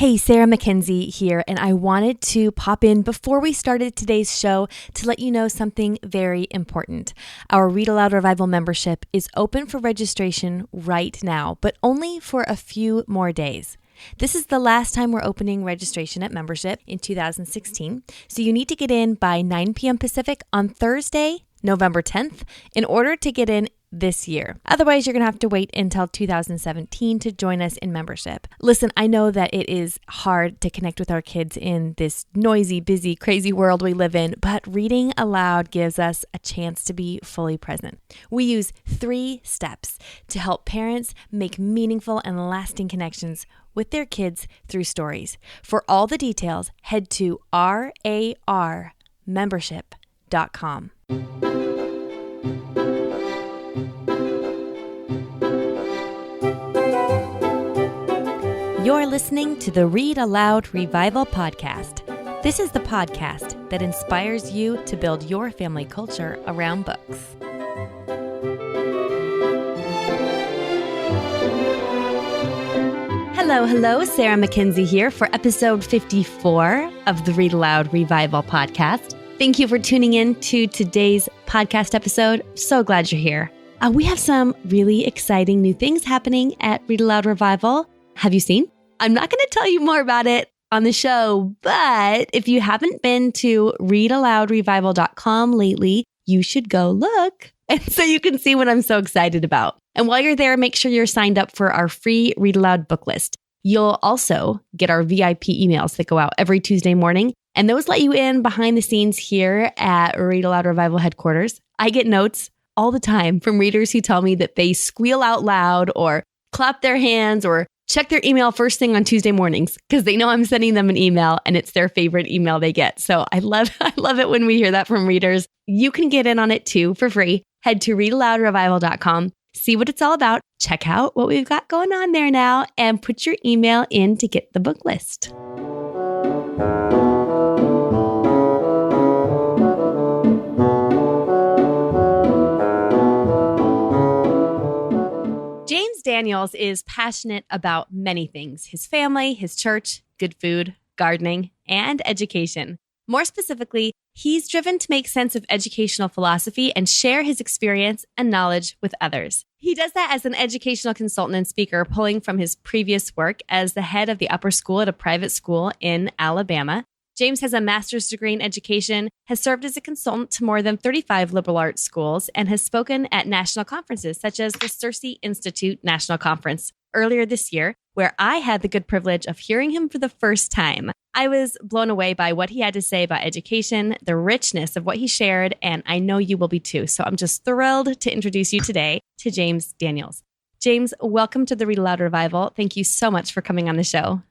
Hey, Sarah McKenzie here, and I wanted to pop in before we started today's show to let you know something very important. Our Read-Aloud Revival membership is open for registration right now, but only for a few more days. This is the last time we're opening registration at membership in 2016, so you need to get in by 9 p.m. Pacific on Thursday, November 10th, in order to get in this year. Otherwise, you're going to have to wait until 2017 to join us in membership. Listen, I know that it is hard to connect with our kids in this noisy, busy, crazy world we live in, but reading aloud gives us a chance to be fully present. We use 3 steps to help parents make meaningful and lasting connections with their kids through stories. For all the details, head to RARmembership.com. You're listening to the Read-Aloud Revival podcast. This is the podcast that inspires you to build your family culture around books. Hello, Sarah McKenzie here for episode 54 of the Read-Aloud Revival podcast. Thank you for tuning in to today's podcast episode. So glad you're here. We have some really exciting new things happening at Read-Aloud Revival. Have you seen? I'm not going to tell you more about it on the show, but if you haven't been to readaloudrevival.com lately, you should go look. And so you can see what I'm so excited about. And while you're there, make sure you're signed up for our free Read Aloud book list. You'll also get our VIP emails that go out every Tuesday morning. And those let you in behind the scenes here at Read Aloud Revival headquarters. I get notes all the time from readers who tell me that they squeal out loud or clap their hands or check their email first thing on Tuesday mornings because they know I'm sending them an email and it's their favorite email they get. So I love it when we hear that from readers. You can get in on it too for free. Head to readaloudrevival.com, see what it's all about, check out what we've got going on there now, and put your email in to get the book list. James Daniels is passionate about many things: his family, his church, good food, gardening, and education. More specifically, he's driven to make sense of educational philosophy and share his experience and knowledge with others. He does that as an educational consultant and speaker, pulling from his previous work as the head of the upper school at a private school in Alabama. James has a master's degree in education, has served as a consultant to more than 35 liberal arts schools, and has spoken at national conferences such as the Cersei Institute National Conference earlier this year, where I had the good privilege of hearing him for the first time. I was blown away by what he had to say about education, the richness of what he shared, and I know you will be too. So I'm just thrilled to introduce you today to James Daniels. James, welcome to the Read Aloud Revival. Thank you so much for coming on the show.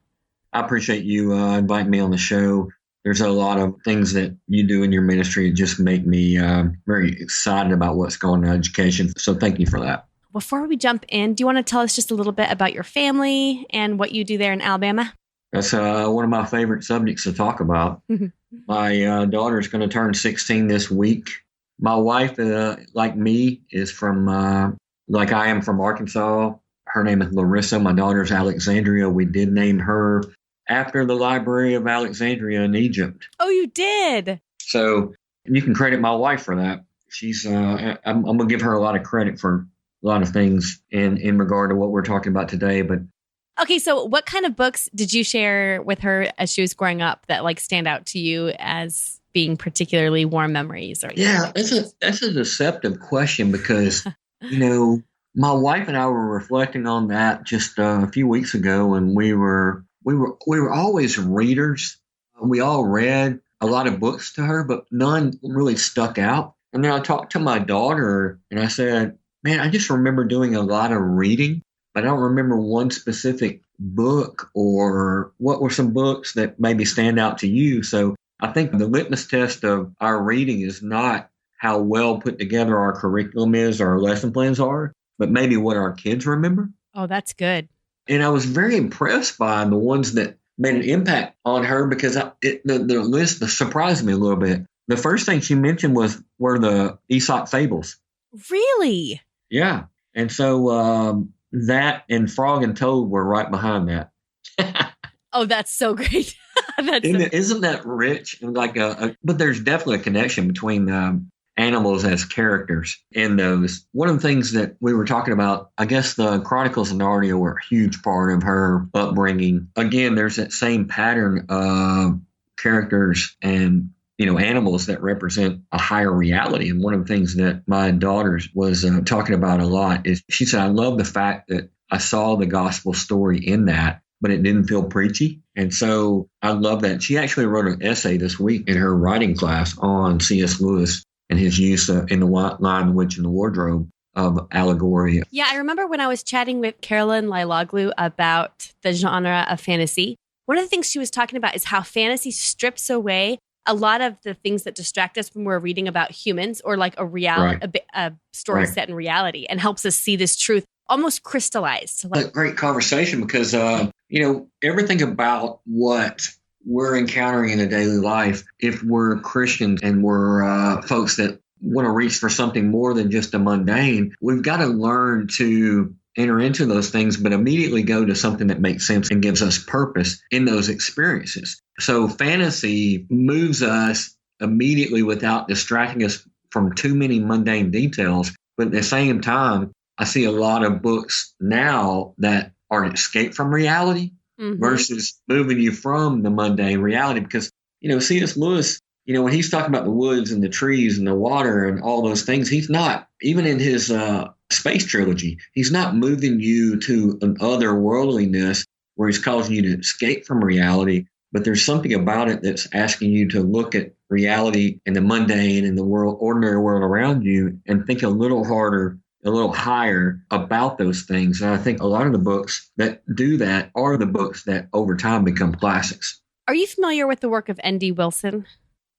I appreciate you inviting me on the show. There's a lot of things that you do in your ministry that just make me very excited about what's going on in education. So thank you for that. Before we jump in, do you want to tell us just a little bit about your family and what you do there in Alabama? That's one of my favorite subjects to talk about. My daughter is going to turn 16 this week. My wife, like me, is from, like I am, from Arkansas. Her name is Larissa. My daughter's Alexandria. We did name her after the Library of Alexandria in Egypt. Oh, you did? So you can credit my wife for that. She's, I'm going to give her a lot of credit for a lot of things in regard to what we're talking about today. But okay, so what kind of books did you share with her as she was growing up that like stand out to you as being particularly warm memories? Or yeah, that's a deceptive question because, my wife and I were reflecting on that just a few weeks ago, and we were always readers. We all read a lot of books to her, but none really stuck out. And then I talked to my daughter and I said, man, I just remember doing a lot of reading, but I don't remember one specific book or what were some books that maybe stand out to you. So I think the litmus test of our reading is not how well put together our curriculum is or our lesson plans are, but maybe what our kids remember. Oh, that's good. And I was very impressed by the ones that made an impact on her because the list surprised me a little bit. The first thing she mentioned were the Aesop fables. Really? Yeah. And so that and Frog and Toad were right behind that. Oh, that's so great. Isn't that rich? But there's definitely a connection between animals as characters in those. One of the things that we were talking about, I guess the Chronicles of Narnia were a huge part of her upbringing. Again, there's that same pattern of characters and animals that represent a higher reality. And one of the things that my daughter was talking about a lot is she said, I love the fact that I saw the gospel story in that, but it didn't feel preachy. And so I love that. She actually wrote an essay this week in her writing class on C.S. Lewis and his use in the Lion, the Witch, and the Wardrobe of allegory. Yeah, I remember when I was chatting with Carolyn Liloglu about the genre of fantasy, one of the things she was talking about is how fantasy strips away a lot of the things that distract us when we're reading about humans or like a story set in reality, and helps us see this truth almost crystallized. A great conversation because, everything about what we're encountering in a daily life, if we're Christians and we're folks that want to reach for something more than just a mundane, we've got to learn to enter into those things, but immediately go to something that makes sense and gives us purpose in those experiences. So fantasy moves us immediately without distracting us from too many mundane details. But at the same time, I see a lot of books now that are an escape from reality versus moving you from the mundane reality. Because, C.S. Lewis, when he's talking about the woods and the trees and the water and all those things, he's not, even in his space trilogy, he's not moving you to an otherworldliness where he's causing you to escape from reality. But there's something about it that's asking you to look at reality and the mundane and the ordinary world around you and think a little harder, a little higher about those things. And I think a lot of the books that do that are the books that over time become classics. Are you familiar with the work of N.D. Wilson?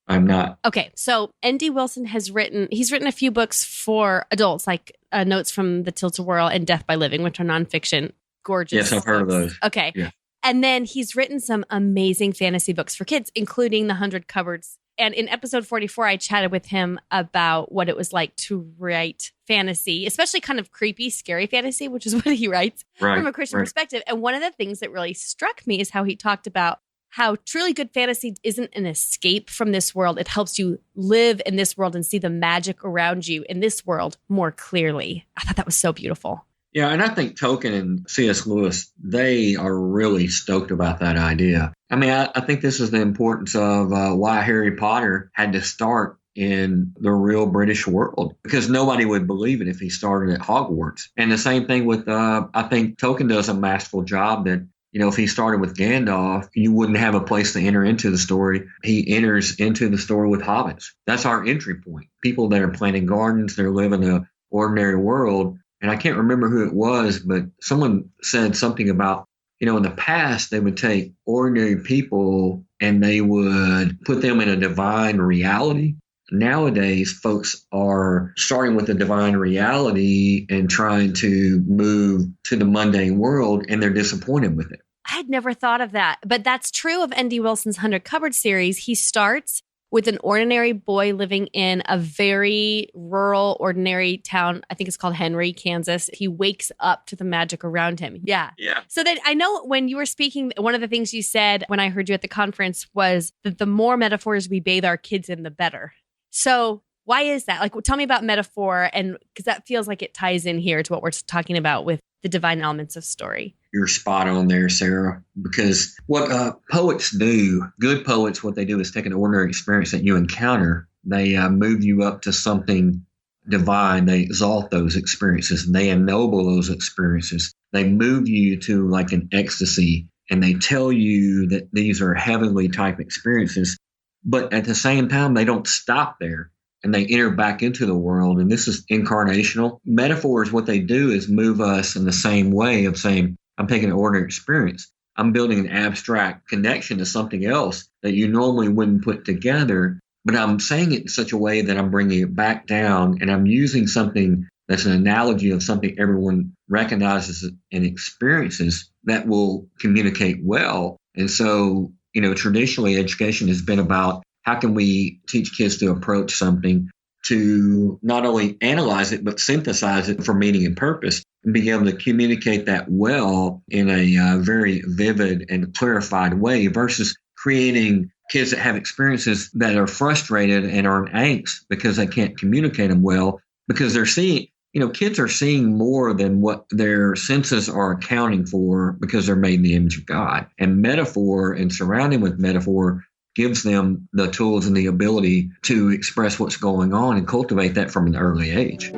I'm not. Okay, so N.D. Wilson he's written a few books for adults, like Notes from the Tilt-A-Whirl and Death by Living, which are nonfiction. Gorgeous. Yes, I've heard of those. Okay. Yeah. And then he's written some amazing fantasy books for kids, including The 100 Cupboards. And in episode 44, I chatted with him about what it was like to write fantasy, especially kind of creepy, scary fantasy, which is what he writes from a Christian perspective. And one of the things that really struck me is how he talked about how truly good fantasy isn't an escape from this world. It helps you live in this world and see the magic around you in this world more clearly. I thought that was so beautiful. Yeah, and I think Tolkien and C.S. Lewis, they are really stoked about that idea. I mean, I think this is the importance of why Harry Potter had to start in the real British world, because nobody would believe it if he started at Hogwarts. And the same thing with, I think Tolkien does a masterful job that, if he started with Gandalf, you wouldn't have a place to enter into the story. He enters into the story with hobbits. That's our entry point. People that are planting gardens, they're living an ordinary world. And I can't remember who it was, but someone said something about, in the past, they would take ordinary people and they would put them in a divine reality. Nowadays, folks are starting with a divine reality and trying to move to the mundane world, and they're disappointed with it. I had never thought of that, but that's true of N.D. Wilson's 100 Cupboards series. He starts with an ordinary boy living in a very rural, ordinary town. I think it's called Henry, Kansas. He wakes up to the magic around him. Yeah. So then I know when you were speaking, one of the things you said when I heard you at the conference was that the more metaphors we bathe our kids in, the better. So why is that? Like, tell me about metaphor, and because that feels like it ties in here to what we're talking about with the divine elements of story. You're spot on there, Sarah, because what poets do, good poets, what they do is take an ordinary experience that you encounter. They move you up to something divine. They exalt those experiences. And they ennoble those experiences. They move you to like an ecstasy, and they tell you that these are heavenly type experiences. But at the same time, they don't stop there, and they enter back into the world. And this is incarnational. Metaphors, what they do is move us in the same way of saying, I'm taking an ordinary experience. I'm building an abstract connection to something else that you normally wouldn't put together, but I'm saying it in such a way that I'm bringing it back down, and I'm using something that's an analogy of something everyone recognizes and experiences that will communicate well. And so, traditionally education has been about how can we teach kids to approach something to not only analyze it, but synthesize it for meaning and purpose. and being able to communicate that well in a very vivid and clarified way versus creating kids that have experiences that are frustrated and are in angst because they can't communicate them well because they're seeing, kids are seeing more than what their senses are accounting for because they're made in the image of God. And metaphor and surrounding with metaphor gives them the tools and the ability to express what's going on and cultivate that from an early age.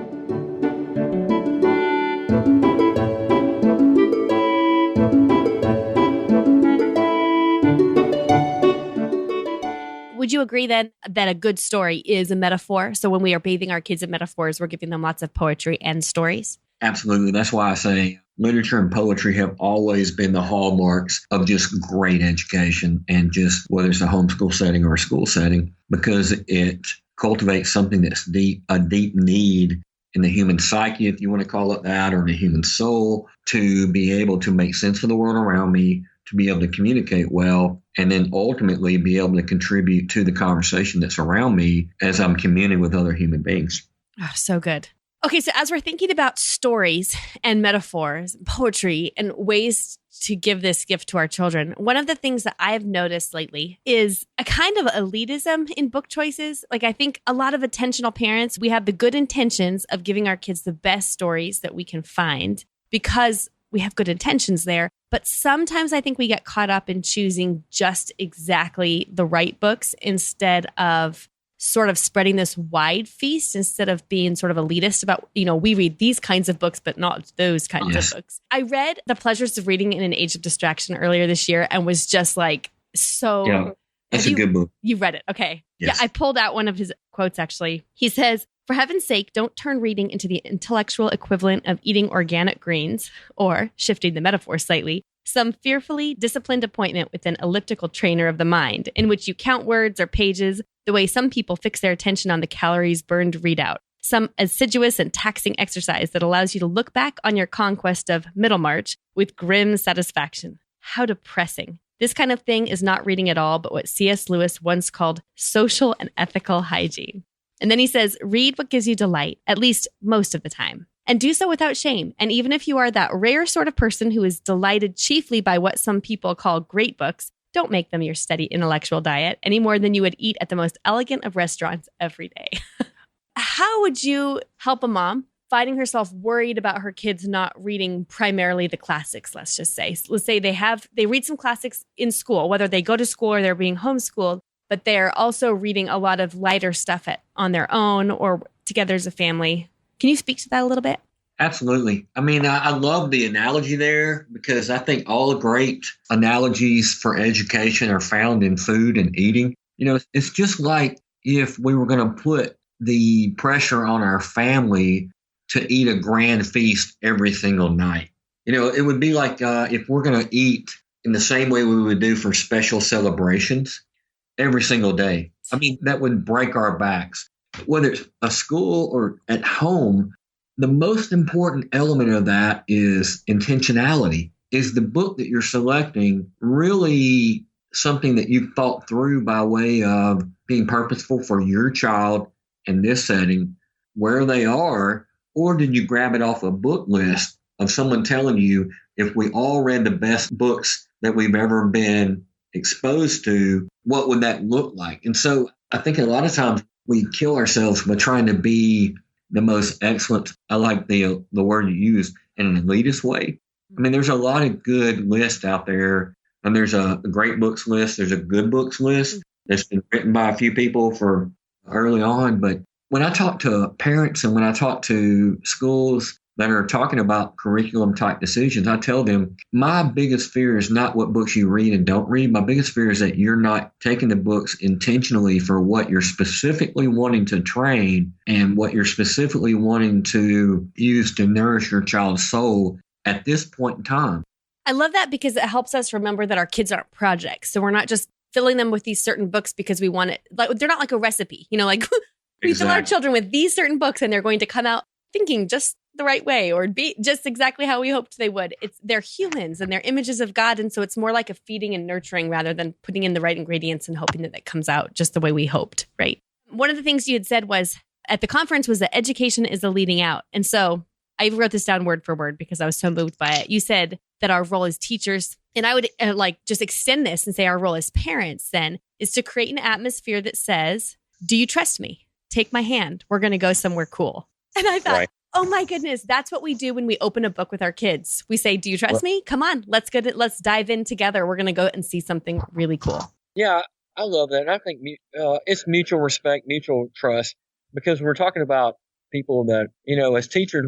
Would you agree then that a good story is a metaphor? So when we are bathing our kids in metaphors, we're giving them lots of poetry and stories? Absolutely. That's why I say literature and poetry have always been the hallmarks of just great education and just whether it's a homeschool setting or a school setting, because it cultivates something that's a deep need in the human psyche, if you want to call it that, or in the human soul, to be able to make sense of the world around me, to be able to communicate well, and then ultimately be able to contribute to the conversation that's around me as I'm communing with other human beings. Oh, so good. Okay, so as we're thinking about stories and metaphors, poetry, and ways to give this gift to our children, one of the things that I've noticed lately is a kind of elitism in book choices. Like I think a lot of attentional parents, we have the good intentions of giving our kids the best stories that we can find because we have good intentions there. But sometimes I think we get caught up in choosing just exactly the right books instead of sort of spreading this wide feast instead of being sort of elitist about, we read these kinds of books, but not those kinds of books. I read The Pleasures of Reading in an Age of Distraction earlier this year and was just like, so... Yeah, that's a good book. You read it. Okay. Yes. Yeah, I pulled out one of his quotes, actually. He says, "For heaven's sake, don't turn reading into the intellectual equivalent of eating organic greens, or, shifting the metaphor slightly, some fearfully disciplined appointment with an elliptical trainer of the mind, in which you count words or pages the way some people fix their attention on the calories burned readout. Some assiduous and taxing exercise that allows you to look back on your conquest of Middlemarch with grim satisfaction. How depressing. This kind of thing is not reading at all, but what C.S. Lewis once called social and ethical hygiene." And then he says, "Read what gives you delight, at least most of the time. And do so without shame. And even if you are that rare sort of person who is delighted chiefly by what some people call great books, don't make them your steady intellectual diet any more than you would eat at the most elegant of restaurants every day." How would you help a mom finding herself worried about her kids not reading primarily the classics, let's just say? Let's say they read some classics in school, whether they go to school or they're being homeschooled, but they're also reading a lot of lighter stuff on their own or together as a family. Can you speak to that a little bit? Absolutely. I mean, I love the analogy there because I think all great analogies for education are found in food and eating. It's just like if we were going to put the pressure on our family to eat a grand feast every single night. It would be like if we're going to eat in the same way we would do for special celebrations every single day. I mean, that would break our backs. Whether it's a school or at home, the most important element of that is intentionality. Is the book that you're selecting really something that you've thought through by way of being purposeful for your child in this setting, where they are, or did you grab it off a book list of someone telling you, if we all read the best books that we've ever been exposed to, what would that look like? And so I think a lot of times we kill ourselves by trying to be the most excellent. I like the word you use, in an elitist way. I mean, there's a lot of good lists out there, and there's a great books list. There's a good books list that's been written by a few people for early on. But when I talk to parents and when I talk to schools that are talking about curriculum type decisions, I tell them my biggest fear is not what books you read and don't read. My biggest fear is that you're not taking the books intentionally for what you're specifically wanting to train and what you're specifically wanting to use to nourish your child's soul at this point in time. I love that because it helps us remember that our kids aren't projects. So we're not just filling them with these certain books because we want it. Like, they're not like a recipe, like we fill our children with these certain books and they're going to come out thinking just the right way or be just exactly how we hoped they would. They're humans and they're images of God. And so it's more like a feeding and nurturing rather than putting in the right ingredients and hoping that it comes out just the way we hoped, right? One of the things you had said was at the conference was that education is the leading out. And so I wrote this down word for word because I was so moved by it. You said that our role as teachers, and I would just extend this and say our role as parents then is to create an atmosphere that says, do you trust me? Take my hand. We're going to go somewhere cool. And I thought, oh my goodness, that's what we do when we open a book with our kids. We say, do you trust me? Come on, let's dive in together. We're going to go and see something really cool. Yeah, I love that. I think it's mutual respect, mutual trust, because we're talking about people that, as teachers,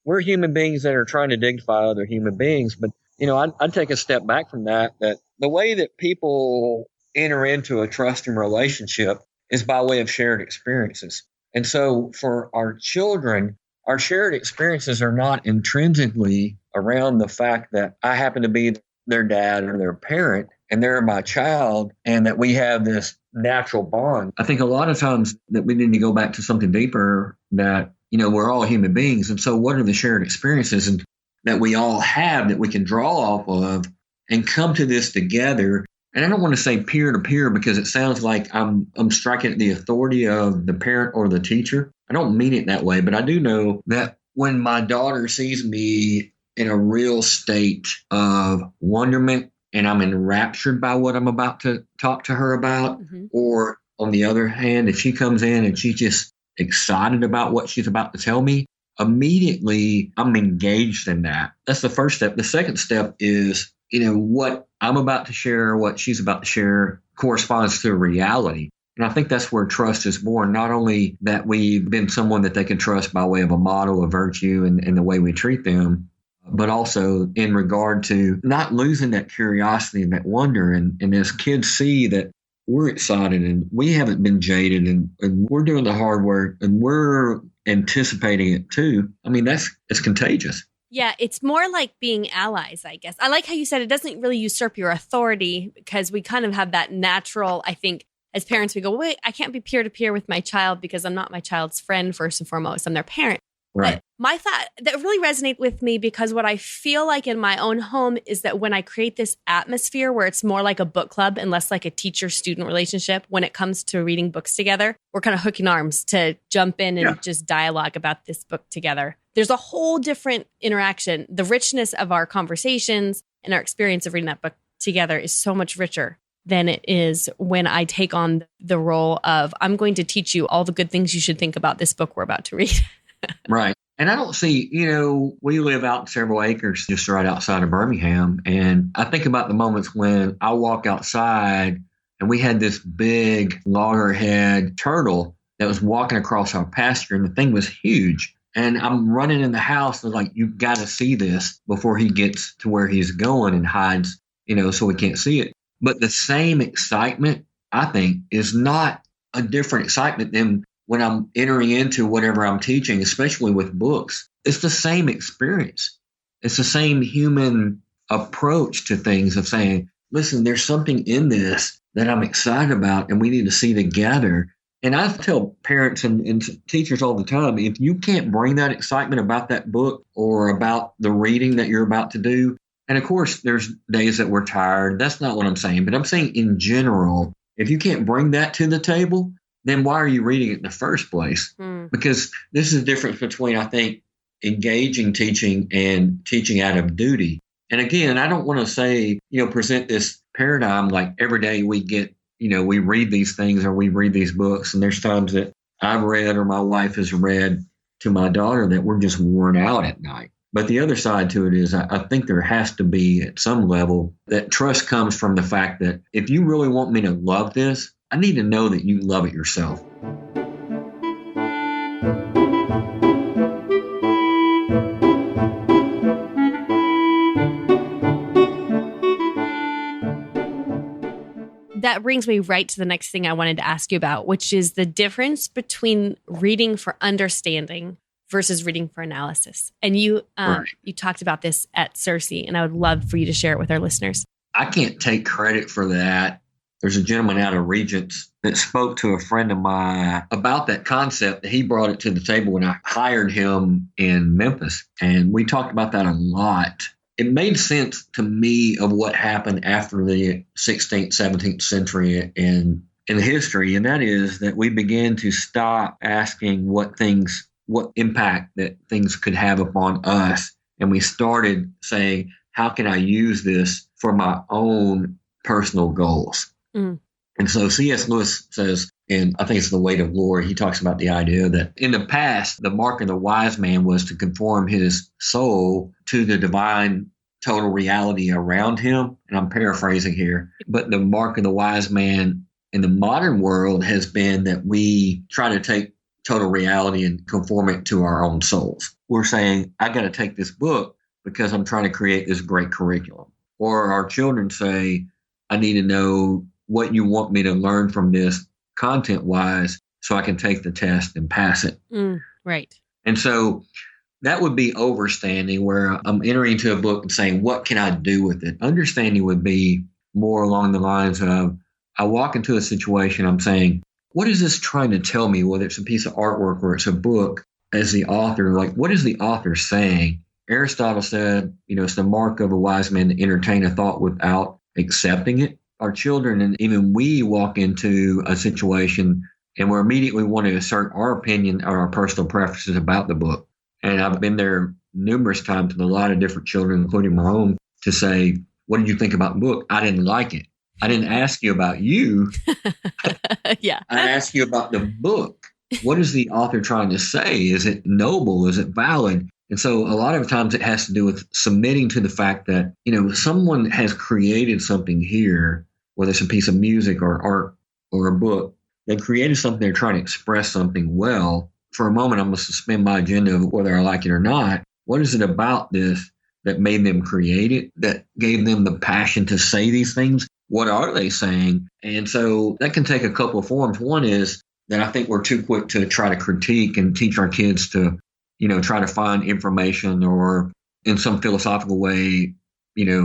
we're human beings that are trying to dignify other human beings. But, I'd take a step back from that the way that people enter into a trusting relationship is by way of shared experiences. And so for our children, our shared experiences are not intrinsically around the fact that I happen to be their dad or their parent and they're my child and that we have this natural bond. I think a lot of times that we need to go back to something deeper that, we're all human beings. And so what are the shared experiences that we all have that we can draw off of and come to this together? And I don't want to say peer to peer because it sounds like I'm striking at the authority of the parent or the teacher. I don't mean it that way, but I do know that when my daughter sees me in a real state of wonderment and I'm enraptured by what I'm about to talk to her about, or on the other hand, if she comes in and she's just excited about what she's about to tell me, immediately I'm engaged in that. That's the first step. The second step is, what I'm about to share, what she's about to share corresponds to reality. And I think that's where trust is born. Not only that we've been someone that they can trust by way of a model of virtue and the way we treat them, but also in regard to not losing that curiosity and that wonder. And as kids see that we're excited and we haven't been jaded and we're doing the hard work and we're anticipating it too, I mean, it's contagious. Yeah, it's more like being allies, I guess. I like how you said it doesn't really usurp your authority because we kind of have that natural, I think, as parents, we go, wait, I can't be peer-to-peer with my child because I'm not my child's friend, first and foremost. I'm their parent. Right. But my thought, that really resonates with me because what I feel like in my own home is that when I create this atmosphere where it's more like a book club and less like a teacher-student relationship, when it comes to reading books together, we're kind of hooking arms to jump in and just dialogue about this book together. There's a whole different interaction. The richness of our conversations and our experience of reading that book together is so much richer than it is when I take on the role of, I'm going to teach you all the good things you should think about this book we're about to read. Right. And I don't see, we live out in several acres just right outside of Birmingham. And I think about the moments when I walk outside and we had this big loggerhead turtle that was walking across our pasture and the thing was huge. And I'm running in the house and like, you've got to see this before he gets to where he's going and hides, so we can't see it. But the same excitement, I think, is not a different excitement than when I'm entering into whatever I'm teaching, especially with books. It's the same experience. It's the same human approach to things of saying, listen, there's something in this that I'm excited about and we need to see together. And I tell parents and teachers all the time, if you can't bring that excitement about that book or about the reading that you're about to do, and of course, there's days that we're tired. That's not what I'm saying. But I'm saying in general, if you can't bring that to the table, then why are you reading it in the first place? Because this is the difference between, I think, engaging teaching and teaching out of duty. And again, I don't want to say, present this paradigm like every day we get, we read these things or we read these books. And there's times that I've read or my wife has read to my daughter that we're just worn out at night. But the other side to it is I think there has to be at some level that trust comes from the fact that if you really want me to love this, I need to know that you love it yourself. That brings me right to the next thing I wanted to ask you about, which is the difference between reading for understanding versus reading for analysis. And you talked about this at Cersei, and I would love for you to share it with our listeners. I can't take credit for that. There's a gentleman out of Regents that spoke to a friend of mine about that concept. He brought it to the table when I hired him in Memphis. And we talked about that a lot. It made sense to me of what happened after the 16th, 17th century in history. And that is that we began to stop asking what things what impact that things could have upon us. And we started saying, how can I use this for my own personal goals? Mm. And so C.S. Lewis says, and I think it's The Weight of Glory, he talks about the idea that in the past, the mark of the wise man was to conform his soul to the divine total reality around him. And I'm paraphrasing here, but the mark of the wise man in the modern world has been that we try to take total reality and conform it to our own souls. We're saying, I got to take this book because I'm trying to create this great curriculum. Or our children say, I need to know what you want me to learn from this content-wise so I can take the test and pass it. Right. And so that would be overstanding, where I'm entering into a book and saying, what can I do with it? Understanding would be more along the lines of, I walk into a situation, I'm saying, what is this trying to tell me? Whether it's a piece of artwork or it's a book, as the author, like, what is the author saying? Aristotle said, it's the mark of a wise man to entertain a thought without accepting it. Our children and even we walk into a situation and we're immediately want to assert our opinion or our personal preferences about the book. And I've been there numerous times with a lot of different children, including my own, to say, what did you think about the book? I didn't like it. I didn't ask you about you. Yeah. I asked you about the book. What is the author trying to say? Is it noble? Is it valid? And so a lot of times it has to do with submitting to the fact that, someone has created something here, whether it's a piece of music or art or a book. They created something, they're trying to express something well. For a moment, I'm going to suspend my agenda of whether I like it or not. What is it about this that made them create it, that gave them the passion to say these things? What are they saying? And so that can take a couple of forms. One is that I think we're too quick to try to critique and teach our kids to, try to find information or in some philosophical way,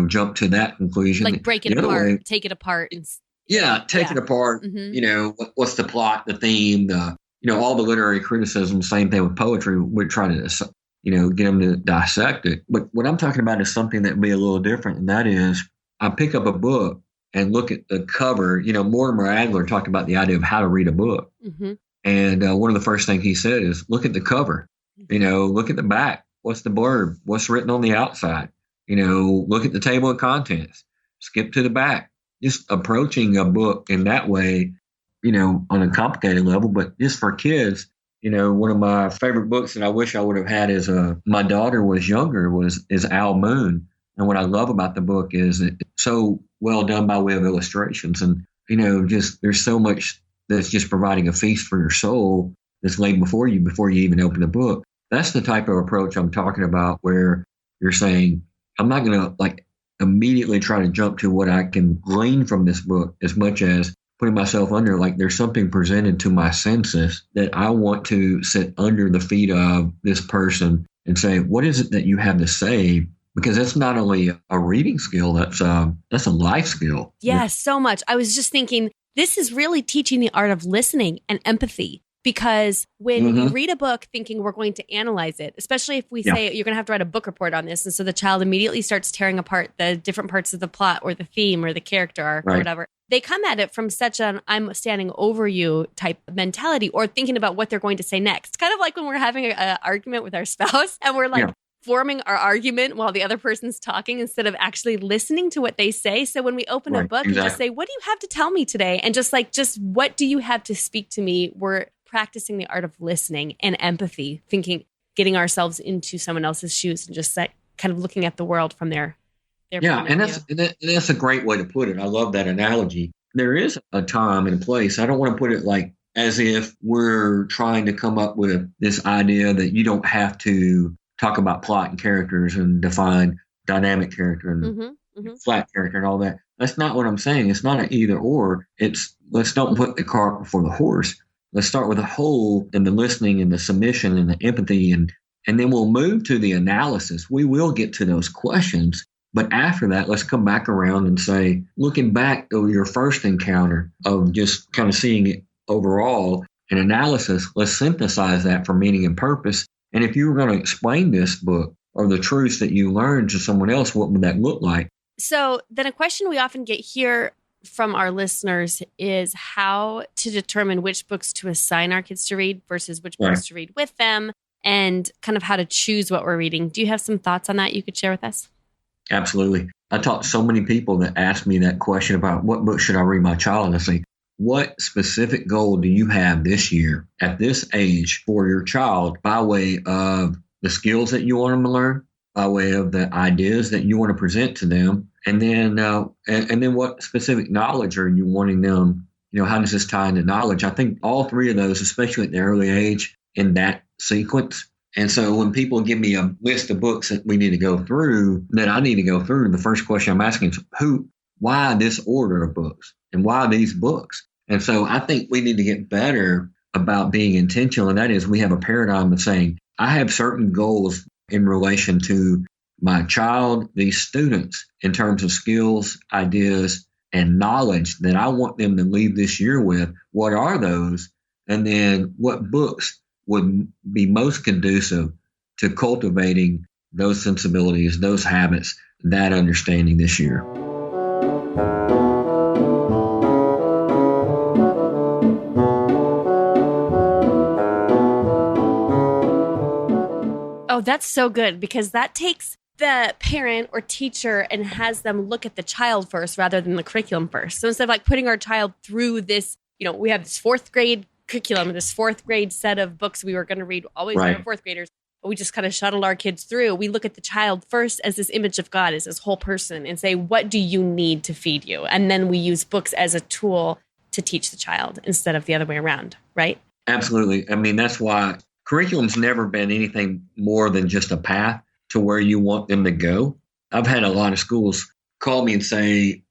jump to that conclusion. Like break it apart, take it apart. Take it apart. Mm-hmm. What's the plot, the theme, all the literary criticism, same thing with poetry. We're trying to, get them to dissect it. But what I'm talking about is something that would be a little different. And that is, I pick up a book and look at the cover. Mortimer Adler talked about the idea of how to read a book. Mm-hmm. And one of the first things he said is, look at the cover, look at the back. What's the blurb? What's written on the outside? Look at the table of contents, skip to the back. Just approaching a book in that way, on a complicated level, but just for kids, one of my favorite books that I wish I would have had as my daughter was younger is Al Moon. And what I love about the book is it's so well done by way of illustrations. And, just there's so much that's just providing a feast for your soul that's laid before you even open the book. That's the type of approach I'm talking about, where you're saying, I'm not going to immediately try to jump to what I can glean from this book, as much as putting myself under, there's something presented to my senses that I want to sit under the feet of this person and say, what is it that you have to say? Because that's not only a reading skill, that's a life skill. Yes, so much. I was just thinking, this is really teaching the art of listening and empathy. Because when we read a book thinking we're going to analyze it, especially if we say you're going to have to write a book report on this, and so the child immediately starts tearing apart the different parts of the plot or the theme or the character arc or whatever, they come at it from such an I'm standing over you type mentality, or thinking about what they're going to say next. Kind of like when we're having an argument with our spouse and we're forming our argument while the other person's talking instead of actually listening to what they say. So when we open a book and just say, what do you have to tell me today? And just what do you have to speak to me? We're practicing the art of listening and empathy, getting ourselves into someone else's shoes and just kind of looking at the world from their point of view. That's a great way to put it. I love that analogy. There is a time and a place. I don't want to put it as if we're trying to come up with this idea that you don't have to talk about plot and characters and define dynamic character and flat character and all that. That's not what I'm saying. It's not an either or. It's let's don't put the cart before the horse. Let's start with the whole and the listening and the submission and the empathy, and then we'll move to the analysis. We will get to those questions. But after that, let's come back around and say, looking back over your first encounter of just kind of seeing it overall, an analysis, let's synthesize that for meaning and purpose. And if you were going to explain this book or the truths that you learned to someone else, what would that look like? So then a question we often get here from our listeners is how to determine which books to assign our kids to read versus which books to read with them. and kind of how to choose what we're reading. Do you have some thoughts on that you could share with us? Absolutely. I talk to so many people that ask me that question about what book should I read my child? And I say, what specific goal do you have this year at this age for your child by way of the skills that you want them to learn, by way of the ideas that you want to present to them, and then what specific knowledge are you wanting them, how does this tie into knowledge? I think all three of those, especially at the early age, in that sequence. And so when people give me a list of books that we need to go through, that I need to go through, the first question I'm asking is why this order of books and why these books? And so I think we need to get better about being intentional. And that is, we have a paradigm of saying, I have certain goals in relation to my child, these students, in terms of skills, ideas, and knowledge that I want them to leave this year with. What are those? And then what books would be most conducive to cultivating those sensibilities, those habits, that understanding this year. Oh, that's so good, because that takes the parent or teacher and has them look at the child first rather than the curriculum first. So instead of like putting our child through this, we have this fourth grade curriculum, this fourth grade set of books we were going to read always for fourth graders. We just kind of shuttled our kids through. We look at the child first as this image of God, as this whole person, and say, what do you need to feed you? And then we use books as a tool to teach the child instead of the other way around, right? Absolutely. I mean, that's why curriculum's never been anything more than just a path to where you want them to go. I've had a lot of schools call me and say,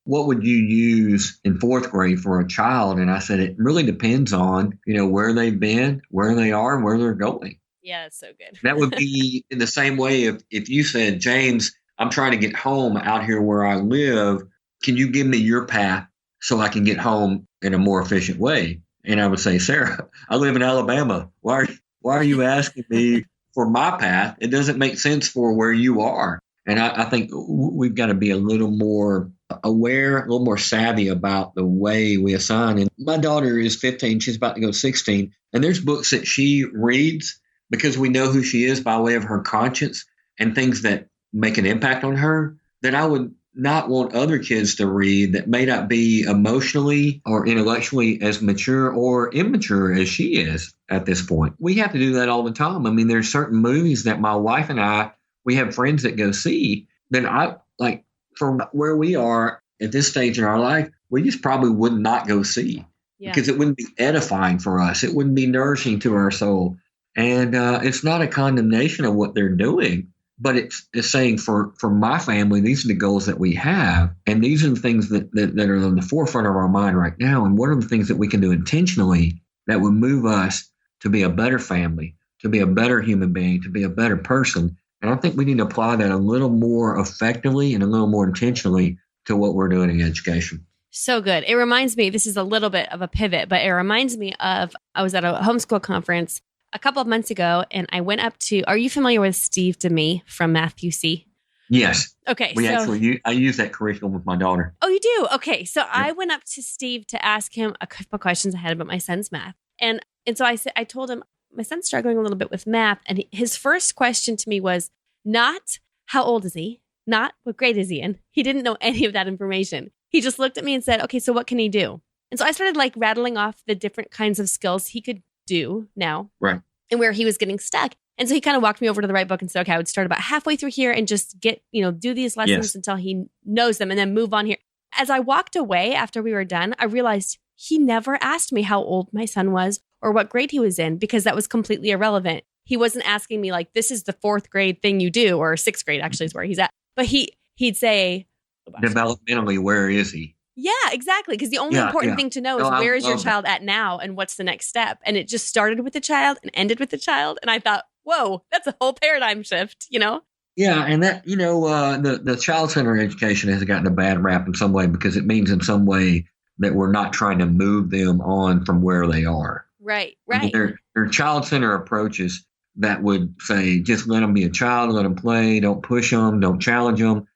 what would you use in fourth grade for a child? And I said, it really depends on, where they've been, where they are, and where they're going. Yeah, it's so good. That would be in the same way if you said, James, I'm trying to get home out here where I live. Can you give me your path so I can get home in a more efficient way? And I would say, Sarah, I live in Alabama. Why are you asking me for my path? It doesn't make sense for where you are. And I think we've got to be a little more aware, a little more savvy about the way we assign. And my daughter is 15. She's about to go 16. And there's books that she reads because we know who she is by way of her conscience and things that make an impact on her that I would not want other kids to read that may not be emotionally or intellectually as mature or immature as she is at this point. We have to do that all the time. I mean, there's certain movies that my wife and we have friends that go see that I like from where we are at this stage in our life, we just probably would not go see because it wouldn't be edifying for us. It wouldn't be nourishing to our soul. And it's not a condemnation of what they're doing, but it's saying for my family, these are the goals that we have. And these are the things that are on the forefront of our mind right now. And what are the things that we can do intentionally that would move us to be a better family, to be a better human being, to be a better person? And I think we need to apply that a little more effectively and a little more intentionally to what we're doing in education. So good. It reminds me, this is a little bit of a pivot, but it reminds me of, I was at a homeschool conference a couple of months ago, and I went up to, are you familiar with Steve DeMee from Matthew C? Yes. Okay. I use that curriculum with my daughter. Oh, you do? Okay. So I went up to Steve to ask him a couple questions I had about my son's math. And so I told him, my son's struggling a little bit with math. And his first question to me was not, how old is he? Not, what grade is he in? He didn't know any of that information. He just looked at me and said, okay, so what can he do? And so I started like rattling off the different kinds of skills he could do now. Right. And where he was getting stuck. And so he kind of walked me over to the right book and said, okay, I would start about halfway through here and just get, do these lessons until he knows them and then move on here. As I walked away after we were done, I realized he never asked me how old my son was or what grade he was in because that was completely irrelevant. He wasn't asking me like, this is the fourth grade thing you do, or sixth grade actually is where he's at. But he'd say, developmentally, where is he? Yeah, exactly. Because the only important thing to know is where is your child at now and what's the next step? And it just started with the child and ended with the child. And I thought, whoa, that's a whole paradigm shift, Yeah, and that, the child-centered education has gotten a bad rap in some way because it means in some way that we're not trying to move them on from where they are. Right. I mean, there are child-centered approaches that would say, just let them be a child, let them play, don't push them, don't challenge them,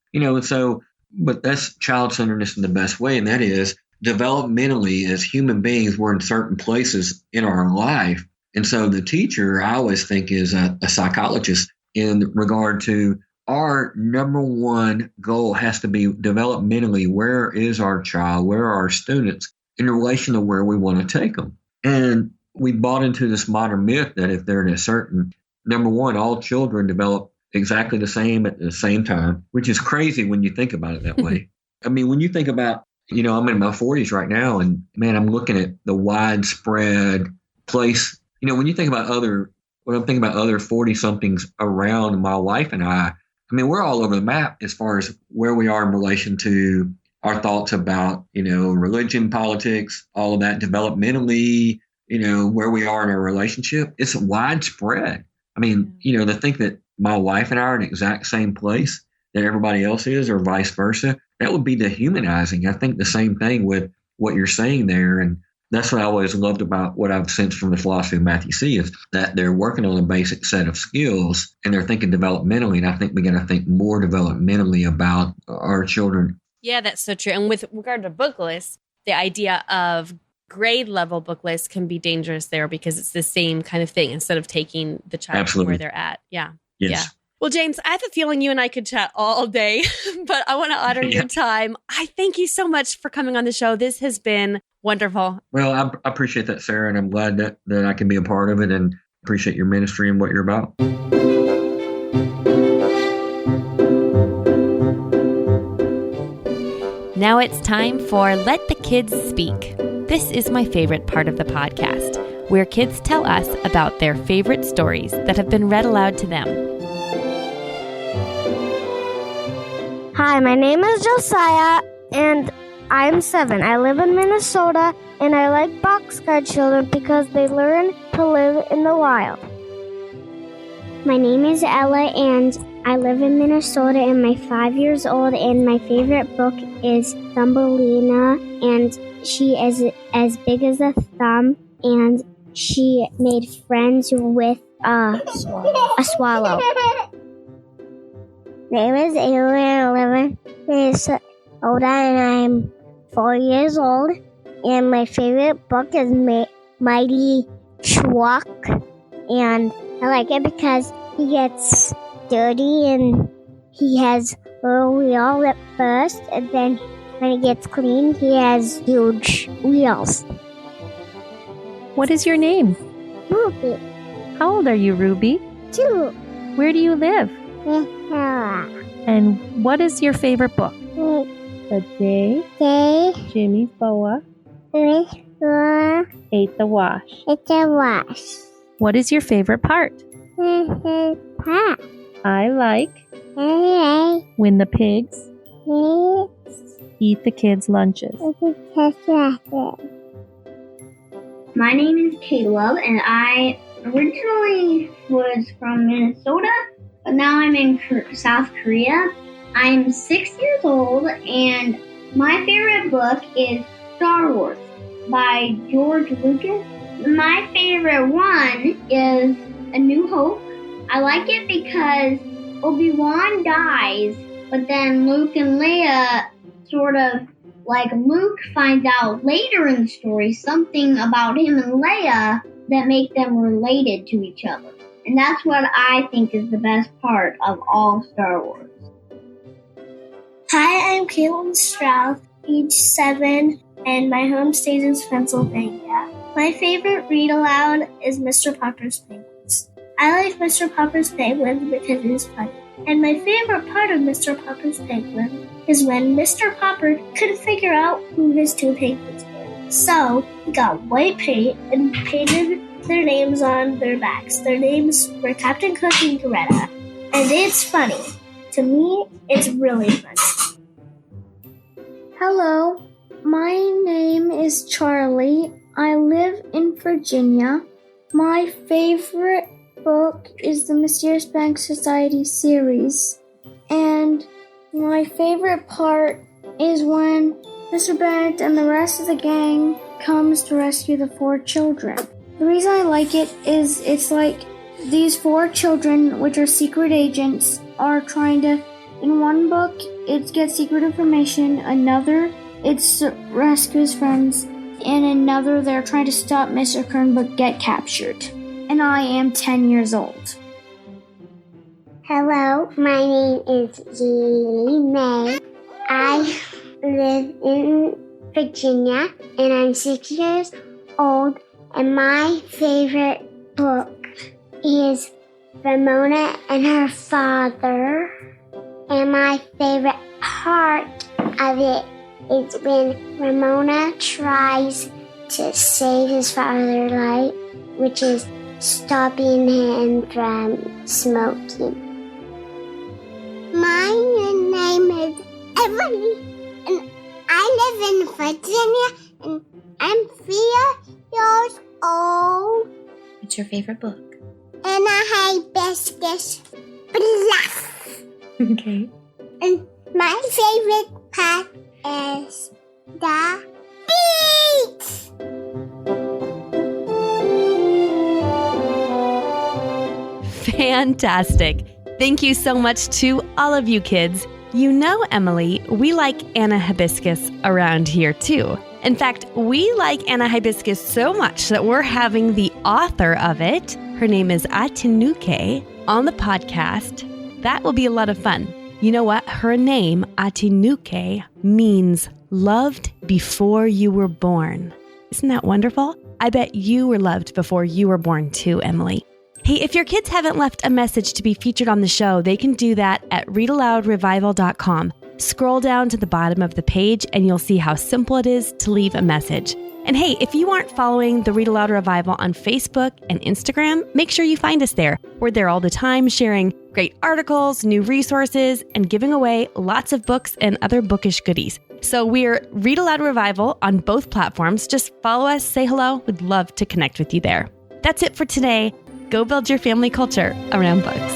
but that's child-centeredness in the best way, and that is developmentally as human beings, we're in certain places in our life, And so the teacher, I always think, is a psychologist in regard to our number one goal has to be developmentally, where is our child, where are our students in relation to where we want to take them? And we bought into this modern myth that if they're in a certain, number one, all children develop exactly the same at the same time, which is crazy when you think about it that way. I mean, when you think about, I'm in my 40s right now, and man, I'm looking at the widespread place. When you think about when I'm thinking about other 40-somethings around my wife and I mean, we're all over the map as far as where we are in relation to our thoughts about, religion, politics, all of that developmentally, where we are in our relationship. It's widespread. I mean, to think that my wife and I are in the exact same place that everybody else is, or vice versa, that would be dehumanizing. I think the same thing with what you're saying there. And that's what I always loved about what I've sensed from the philosophy of Matthew C. is that they're working on a basic set of skills and they're thinking developmentally. And I think we're going to think more developmentally about our children. Yeah, that's so true. And with regard to book lists, the idea of grade level book lists can be dangerous there because it's the same kind of thing instead of taking the child to where they're at. Yeah. Yes. Yeah. Well, James, I have a feeling you and I could chat all day, but I want to honor your time. I thank you so much for coming on the show. This has been wonderful. Well, I appreciate that, Sarah, and I'm glad that I can be a part of it and appreciate your ministry and what you're about. Now it's time for Let the Kids Speak. This is my favorite part of the podcast, where kids tell us about their favorite stories that have been read aloud to them. Hi, my name is Josiah, and I'm 7. I live in Minnesota, and I like boxcar children because they learn to live in the wild. My name is Ella, and I live in Minnesota, and I'm 5 years old, and my favorite book is Thumbelina, and she is as big as a thumb, and she made friends with a swallow. My name is Adrian, I live in Minnesota, and I'm 4 years old, and my favorite book is Mighty Schmuck, and I like it because he gets dirty and he has little wheels at first, and then when he gets clean, he has huge wheels. What is your name? Ruby. How old are you, Ruby? 2. Where do you live? And what is your favorite book? The day Jimmy's boa ate the wash. What is your favorite part? I like when the pigs eat the kids' lunches. My name is Caleb, and I originally was from Minnesota, but now I'm in South Korea. I'm 6 years old, and my favorite book is Star Wars by George Lucas. My favorite one is A New Hope. I like it because Obi-Wan dies, but then Luke and Leia Luke finds out later in the story something about him and Leia that make them related to each other. And that's what I think is the best part of all Star Wars. Hi, I'm Caitlin Strauss, age 7, and my home state is Pennsylvania. My favorite read-aloud is Mr. Popper's Penguins. I like Mr. Popper's Penguins because it is funny. And my favorite part of Mr. Popper's Penguin is when Mr. Popper couldn't figure out who his 2 penguins were. So he got white paint and painted their names on their backs. Their names were Captain Cook and Greta. And it's funny. To me, it's really funny. Hello, my name is Charlie. I live in Virginia. My favorite book is the Mysterious Bank Society series. And my favorite part is when Mr. Bennett and the rest of the gang comes to rescue the 4 children. The reason I like it is it's like these 4 children, which are secret agents, are trying to, in one book, it gets secret information, another, it's rescues friends, and another, they're trying to stop Mr. Kern but get captured. and I am 10 years old. Hello, my name is Julie May. I live in Virginia, and I'm 6 years old, and my favorite book is Ramona and Her Father, and my favorite part of it is when Ramona tries to save his father's life, which is stopping him from smoking. My name is Emily, and I live in Virginia, and I'm 3 years old. What's your favorite book? And I hibiscus bluff. Okay. And my favorite part is the beach. Fantastic. Thank you so much to all of you kids. You know, Emily, we like Anna Hibiscus around here too. In fact, we like Anna Hibiscus so much that we're having the author of it, her name is Atinuke, on the podcast. That will be a lot of fun. You know what? Her name, Atinuke, means loved before you were born. Isn't that wonderful? I bet you were loved before you were born too, Emily. Hey, if your kids haven't left a message to be featured on the show, they can do that at readaloudrevival.com. Scroll down to the bottom of the page and you'll see how simple it is to leave a message. And hey, if you aren't following the Read Aloud Revival on Facebook and Instagram, make sure you find us there. We're there all the time sharing great articles, new resources, and giving away lots of books and other bookish goodies. So we're Read Aloud Revival on both platforms. Just follow us, say hello. We'd love to connect with you there. That's it for today. Go build your family culture around books.